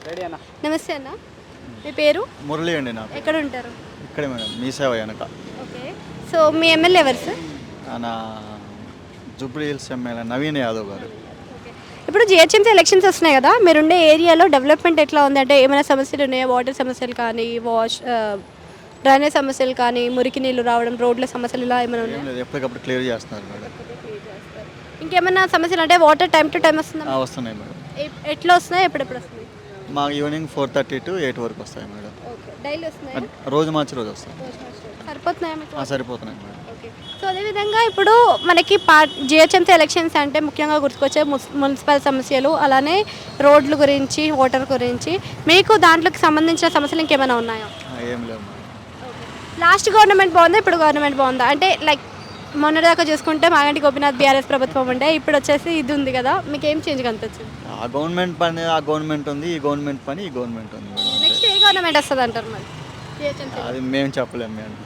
నమస్తే అన్న, మీ పేరు? మురళి అండి నాకు. ఎక్కడ ఉంటారు? ఇక్కడే మేడం మీ సేవ వెనక. ఓకే. సో మీ ఎమ్మెల్యే ఎవరు సార్? నా Jubilee hills MLA Naveen Yadav గారు. ఇప్పుడు జిహెచ్ఎంసీ ఎలక్షన్స్ వస్తున్నాయి కదా, మీరుండే ఏరియాలో డెవలప్మెంట్ ఎట్లా ఉంది? అంటే ఏమైనా సమస్యలు ఉన్నాయా? వాటర్ సమస్యలు కానీ, డ్రైనేజ్ సమస్యలు కానీ, మురికి నీళ్ళు రావడం, రోడ్ల సమస్యలు ఇలా ఏమైనా ఏం ఉన్నాయా? లేదు, ఎప్పటికప్పుడు క్లియర్ చేస్తున్నారు మేడం. ఇంకేమైనా సమస్యలు అంటే వాటర్ టైం టు టైం వస్తుందా? వస్తున్నాయి మేడం. ఎట్లా వస్తున్నాయి, ఎప్పుడెప్పుడు వస్తున్నాయి? మా ఈవినింగ్ 4:30 to 8 వరకు వస్తాయి మేడం. ఓకే, డైలీ వస్తున్నాయి. రోజు మార్చి రోజు వస్తాయి. సరిపోతున్నాయా మీకు? సరిపోతున్నాయి మేడం. ఓకే. సో అదేవిధంగా ఇప్పుడు మనకి జిహెచ్ఎంసీ ఎలక్షన్స్ అంటే ముఖ్యంగా గుర్తుకొచ్చే మున్సిపల్ సమస్యలు, అలానే రోడ్ల గురించి, వాటర్ గురించి. మీకు దాంట్లోకి సంబంధించిన సమస్యలు ఇంకేమైనా ఉన్నాయా? ఏం లేవు మేడం. లాస్ట్ గవర్నమెంట్ బాగుందా, ఇప్పుడు గవర్నమెంట్ బాగుందా? అంటే లైక్ మొన్నటిదాకా చూసుకుంటే మాగంటి గోపీనాథ్ బీఆర్ఎస్ ప్రభుత్వం ఉండే, ఇప్పుడు వచ్చేసి ఇది ఉంది కదా, మీకు ఏం చేంజ్ కనిపించింది? ఆ గవర్నమెంట్ పని ఆ గవర్నమెంట్ ఉంది, ఈ గవర్నమెంట్ పని ఈ గవర్నమెంట్ ఉంది మేడం. నెక్స్ట్ ఏ గవర్నమెంట్ వస్తుంది అంటారు మరి? GHMC అది మేము చెప్పలేము మేడం.